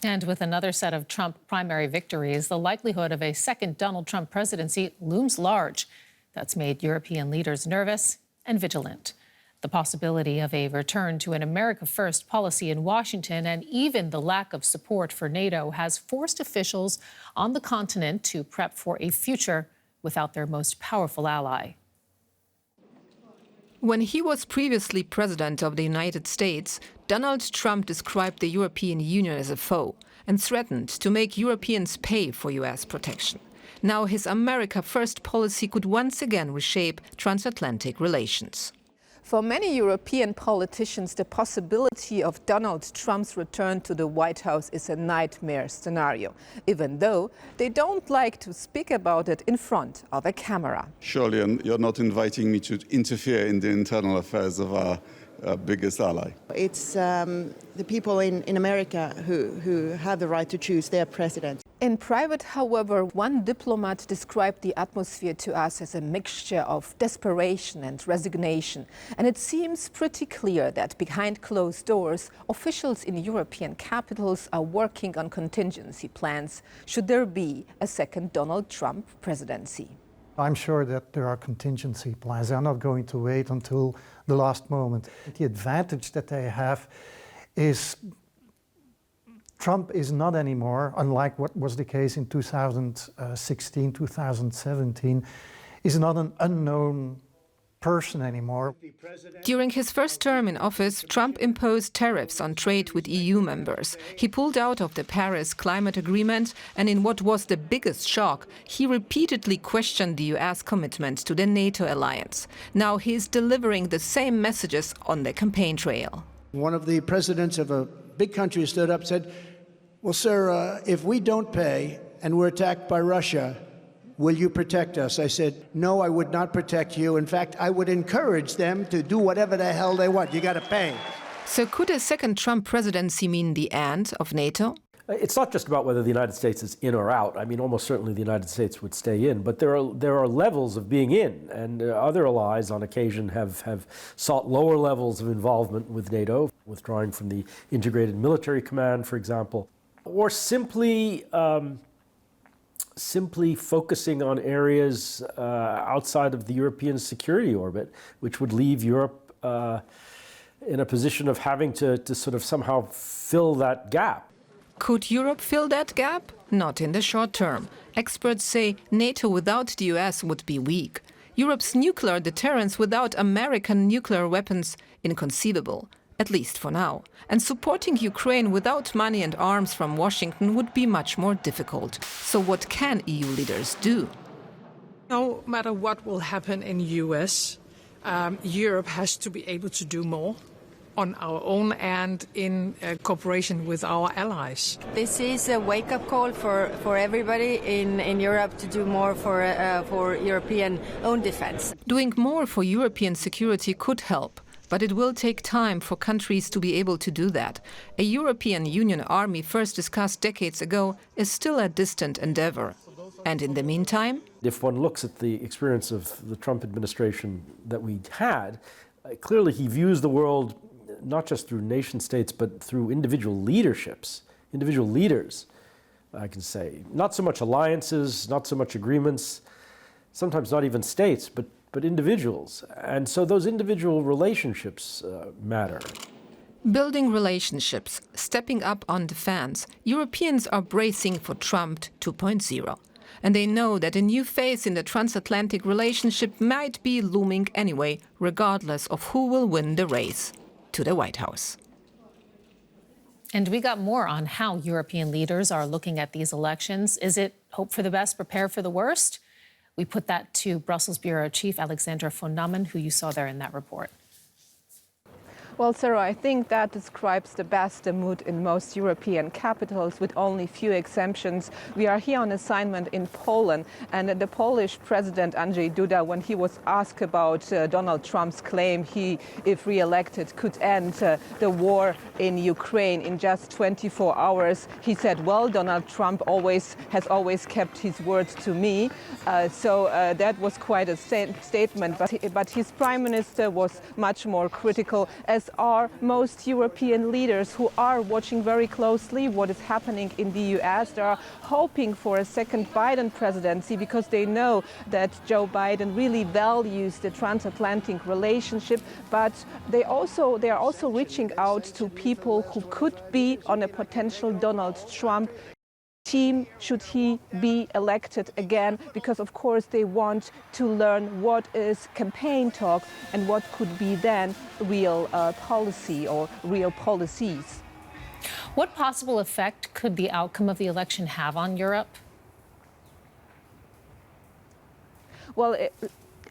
And with another set of Trump primary victories, the likelihood of a second Donald Trump presidency looms large. That's made European leaders nervous and vigilant. The possibility of a return to an America First policy in Washington and even the lack of support for NATO has forced officials on the continent to prep for a future without their most powerful ally. When he was previously president of the United States, Donald Trump described the European Union as a foe and threatened to make Europeans pay for US protection. Now his America First policy could once again reshape transatlantic relations. For many European politicians, the possibility of Donald Trump's return to the White House is a nightmare scenario, even though they don't like to speak about it in front of a camera. Surely you're not inviting me to interfere in the internal affairs of our biggest ally. It's the people in America who have the right to choose their president. In private, however, one diplomat described the atmosphere to us as a mixture of desperation and resignation. And it seems pretty clear that behind closed doors, officials in European capitals are working on contingency plans should there be a second Donald Trump presidency. I'm sure that there are contingency plans. They're not going to wait until the last moment. The advantage that they have is Trump is not anymore, unlike what was the case in 2016, 2017, is not an unknown person anymore. During his first term in office, Trump imposed tariffs on trade with EU members. He pulled out of the Paris Climate Agreement, and in what was the biggest shock, he repeatedly questioned the US commitment to the NATO alliance. Now he is delivering the same messages on the campaign trail. One of the presidents of a big country stood up and said, well, sir, if we don't pay and we're attacked by Russia, will you protect us? I said, no, I would not protect you. In fact, I would encourage them to do whatever the hell they want. You got to pay. So could a second Trump presidency mean the end of NATO? It's not just about whether the United States is in or out. I mean, almost certainly the United States would stay in, but there are levels of being in, and other allies on occasion have sought lower levels of involvement with NATO, withdrawing from the Integrated Military Command, for example, or simply focusing on areas outside of the European security orbit, which would leave Europe in a position of having to sort of somehow fill that gap. Could Europe fill that gap? Not in the short term. Experts say NATO without the US would be weak. Europe's nuclear deterrence without American nuclear weapons inconceivable, at least for now. And supporting Ukraine without money and arms from Washington would be much more difficult. So what can EU leaders do? No matter what will happen in the US, Europe has to be able to do more on our own and in cooperation with our allies. This is a wake-up call for everybody in Europe to do more for European own defense. Doing more for European security could help, but it will take time for countries to be able to do that. A European Union army first discussed decades ago is still a distant endeavor. And in the meantime? If one looks at the experience of the Trump administration that we had, clearly he views the world not just through nation states, but through individual leaderships, individual leaders, I can say. Not so much alliances, not so much agreements, sometimes not even states, but individuals. And so those individual relationships matter. Building relationships, stepping up on defense, Europeans are bracing for Trump 2.0. And they know that a new phase in the transatlantic relationship might be looming anyway, regardless of who will win the race to the White House. And we got more on how European leaders are looking at these elections. Is it hope for the best, prepare for the worst? We put that to Brussels Bureau Chief Alexandra von Namen, who you saw there in that report. Well, Sarah, I think that describes the best the mood in most European capitals, with only few exemptions. We are here on assignment in Poland, and the Polish President Andrzej Duda, when he was asked about Donald Trump's claim he, if re-elected, could end the war in Ukraine in just 24 hours, he said, well, Donald Trump has always kept his word to me. So that was quite a statement, but his prime minister was much more critical, as as are most European leaders who are watching very closely what is happening in the US. They are hoping for a second Biden presidency because they know that Joe Biden really values the transatlantic relationship, but they are also reaching out to people who could be on a potential Donald Trump team should he be elected again, because of course they want to learn what is campaign talk and what could be then real policy or real policies. What possible effect could the outcome of the election have on Europe? Well,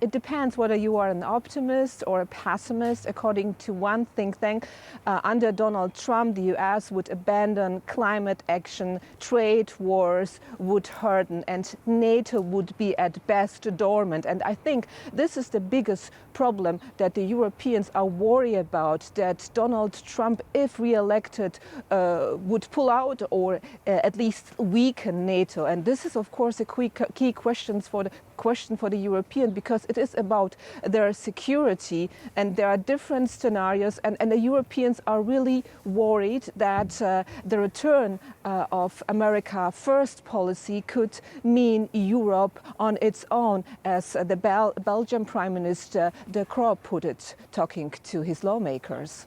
it depends whether you are an optimist or a pessimist. According to one think tank, under Donald Trump, the US would abandon climate action, trade wars would harden, and NATO would be at best dormant. And I think this is the biggest problem that the Europeans are worried about, that Donald Trump, if re-elected, would pull out or at least weaken NATO. And this is, of course, a key question for the European, because it is about their security, and there are different scenarios, and the Europeans are really worried that the return of America First policy could mean Europe on its own, as the Belgian Prime Minister De Croo put it, talking to his lawmakers.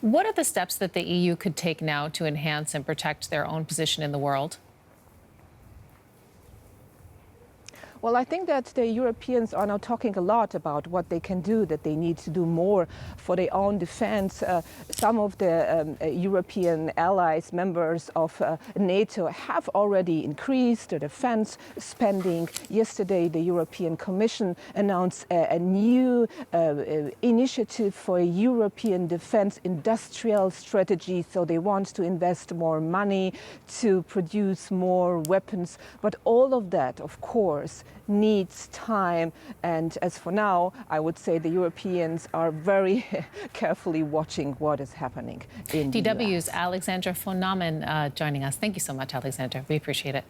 What are the steps that the EU could take now to enhance and protect their own position in the world? Well, I think that the Europeans are now talking a lot about what they can do, that they need to do more for their own defense. Some of the European allies, members of NATO, have already increased their defense spending. Yesterday, the European Commission announced a new initiative for a European defense industrial strategy. So they want to invest more money to produce more weapons. But all of that, of course, needs time, and as for now, I would say the Europeans are very carefully watching what is happening in the DW's US. Alexandra von Namen joining us. Thank you so much, Alexandra. We appreciate it.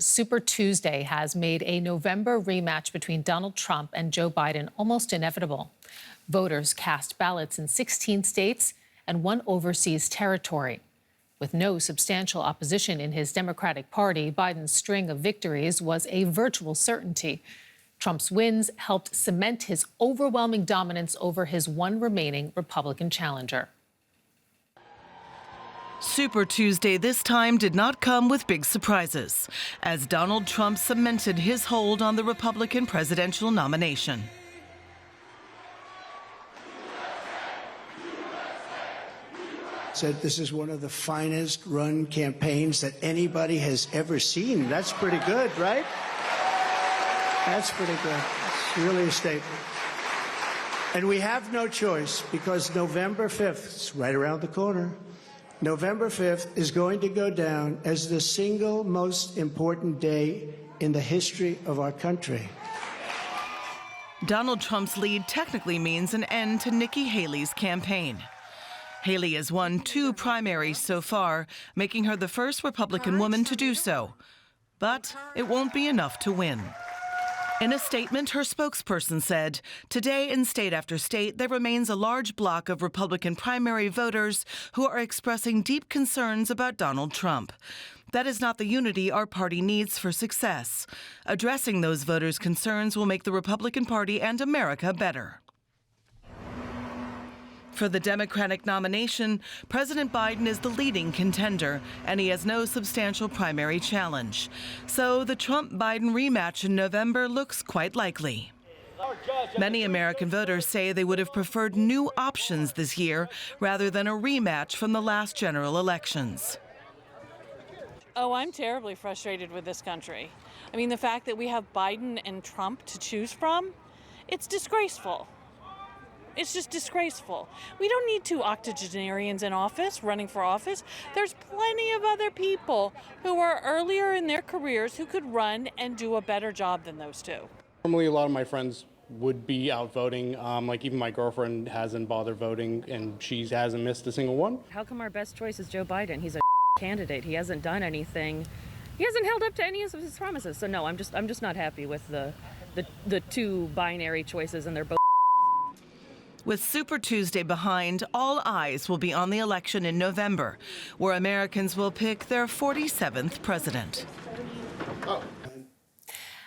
Super Tuesday has made a November rematch between Donald Trump and Joe Biden almost inevitable. Voters cast ballots in 16 states and one overseas territory. With no substantial opposition in his Democratic Party, Biden's string of victories was a virtual certainty. Trump's wins helped cement his overwhelming dominance over his one remaining Republican challenger. Super Tuesday this time did not come with big surprises, as Donald Trump cemented his hold on the Republican presidential nomination. Said this is one of the finest run campaigns that anybody has ever seen. That's pretty good, right? That's pretty good. It's really a statement. And we have no choice, because November 5th, it's right around the corner, November 5th is going to go down as the single most important day in the history of our country. Donald Trump's lead technically means an end to Nikki Haley's campaign. Haley has won 2 primaries so far, making her the first Republican woman to do so. But it won't be enough to win. In a statement, her spokesperson said, "Today in state after state, there remains a large block of Republican primary voters who are expressing deep concerns about Donald Trump. That is not the unity our party needs for success. Addressing those voters' concerns will make the Republican Party and America better." For the Democratic nomination, President Biden is the leading contender, and he has no substantial primary challenge. So the Trump-Biden rematch in November looks quite likely. Many American voters say they would have preferred new options this year rather than a rematch from the last general elections. Oh, I'm terribly frustrated with this country. I mean, the fact that we have Biden and Trump to choose from, it's disgraceful. It's just disgraceful. We don't need 2 octogenarians in office, running for office. There's plenty of other people who are earlier in their careers who could run and do a better job than those 2. Normally, a lot of my friends would be out voting. Like even my girlfriend hasn't bothered voting, and she hasn't missed a single one. How come our best choice is Joe Biden? He's a candidate. He hasn't done anything. He hasn't held up to any of his promises. So no, I'm just not happy with the 2 binary choices, and they're both. With Super Tuesday behind, all eyes will be on the election in November, where Americans will pick their 47th president.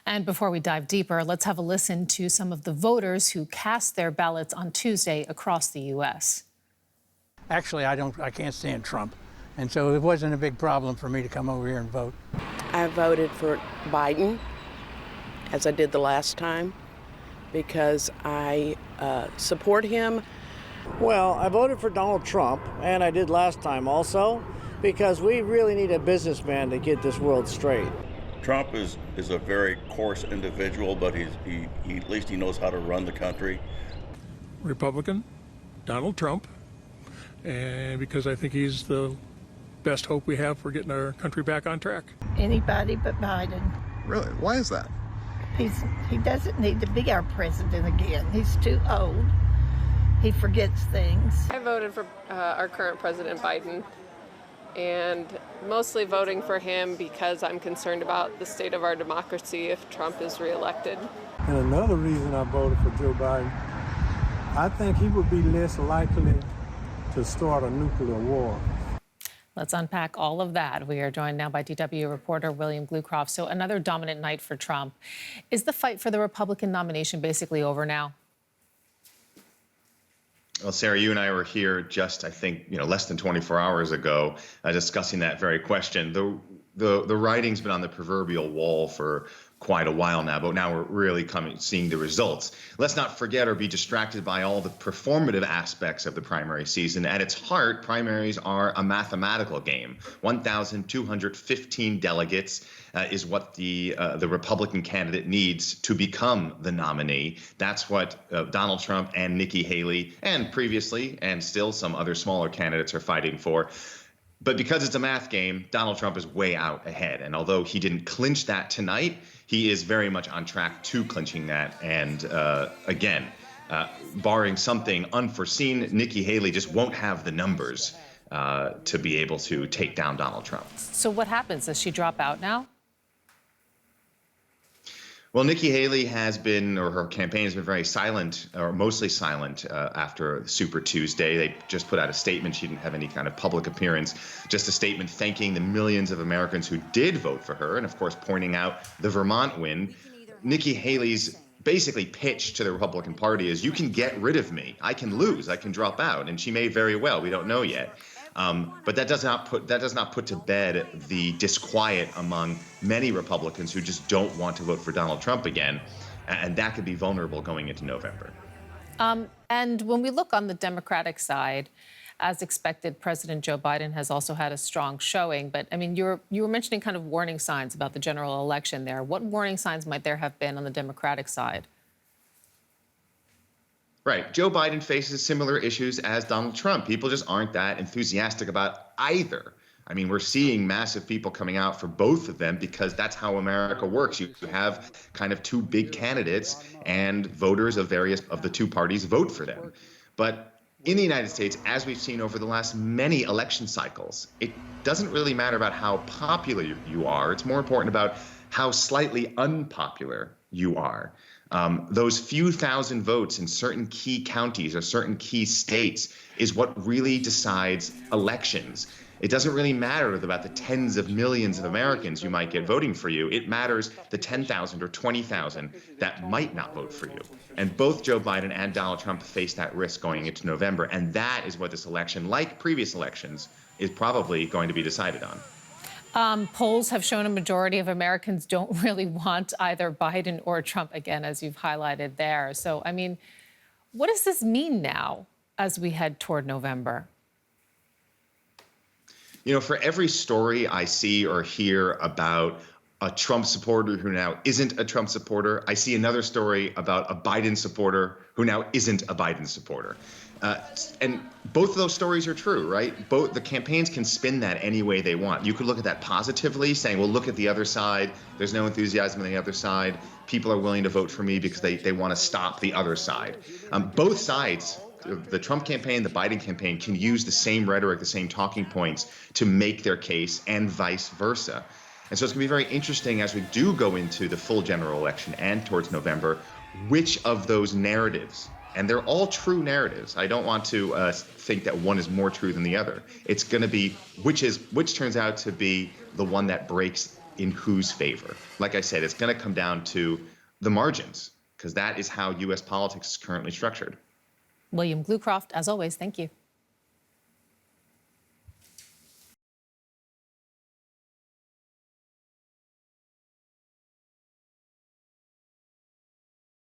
And before we dive deeper, let's have a listen to some of the voters who cast their ballots on Tuesday across the U.S. Actually, I can't stand Trump, and so it wasn't a big problem for me to come over here and vote. I voted for Biden, as I did the last time, because I support him. Well, I voted for Donald Trump, and I did last time also, because we really need a businessman to get this world straight. Trump is a very coarse individual, but he at least he knows how to run the country. Republican, Donald Trump, and because I think he's the best hope we have for getting our country back on track. Anybody but Biden. Really? Why is that? He doesn't need to be our president again. He's too old. He forgets things. I voted for our current president, Biden, and mostly voting for him because I'm concerned about the state of our democracy if Trump is reelected. And another reason I voted for Joe Biden, I think he would be less likely to start a nuclear war. Let's unpack all of that. We are joined now by DW reporter William Glucroft. So another dominant night for Trump. Is the fight for the Republican nomination basically over now? Well, Sarah, you and I were here just, I think, less than 24 hours ago, discussing that very question. The writing's been on the proverbial wall for quite a while now, but now we're really seeing the results. Let's not forget or be distracted by all the performative aspects of the primary season. At its heart, primaries are a mathematical game. 1,215 delegates is what the Republican candidate needs to become the nominee. That's what Donald Trump and Nikki Haley, and previously, and still some other smaller candidates are fighting for. But because it's a math game, Donald Trump is way out ahead. And although he didn't clinch that tonight, he is very much on track to clinching that. And again, barring something unforeseen, Nikki Haley just won't have the numbers to be able to take down Donald Trump. So what happens? Does she drop out now? Well, Nikki Haley has been, or her campaign has been very silent, or mostly silent after Super Tuesday. They just put out a statement. She didn't have any kind of public appearance, just a statement thanking the millions of Americans who did vote for her, and of course pointing out the Vermont win. Nikki Haley's basically pitch to the Republican Party is, you can get rid of me. I can lose. I can drop out. And she may very well. We don't know yet. But that does not put to bed the disquiet among many Republicans who just don't want to vote for Donald Trump again, and that could be vulnerable going into November. And when we look on the Democratic side, as expected, President Joe Biden has also had a strong showing. But I mean, you were mentioning kind of warning signs about the general election there. What warning signs might there have been on the Democratic side? Right. Joe Biden faces similar issues as Donald Trump. People just aren't that enthusiastic about either. I mean, we're seeing massive people coming out for both of them because that's how America works. You have kind of two big candidates and voters of the two parties vote for them. But in the United States, as we've seen over the last many election cycles, it doesn't really matter about how popular you are. It's more important about how slightly unpopular you are. Those few thousand votes in certain key counties or certain key states is what really decides elections. It doesn't really matter about the tens of millions of Americans you might get voting for you. It matters the 10,000 or 20,000 that might not vote for you. And both Joe Biden and Donald Trump face that risk going into November. And that is what this election, like previous elections, is probably going to be decided on. Polls have shown a majority of Americans don't really want either Biden or Trump again, as you've highlighted there. So, I mean, what does this mean now as we head toward November? You know, for every story I see or hear about a Trump supporter who now isn't a Trump supporter, I see another story about a Biden supporter who now isn't a Biden supporter. And both of those stories are true, right? Both the campaigns can spin that any way they want. You could look at that positively, saying, well, look at the other side. There's no enthusiasm on the other side. People are willing to vote for me because they want to stop the other side. Both sides, the Trump campaign, the Biden campaign, can use the same rhetoric, the same talking points to make their case and vice versa. And so it's going to be very interesting as we do go into the full general election and towards November, which of those narratives And they're all true narratives. I don't want to think that one is more true than the other. It's going to be which turns out to be the one that breaks in whose favor. Like I said, it's going to come down to the margins, because that is how U.S. politics is currently structured. William Glucroft, as always, thank you.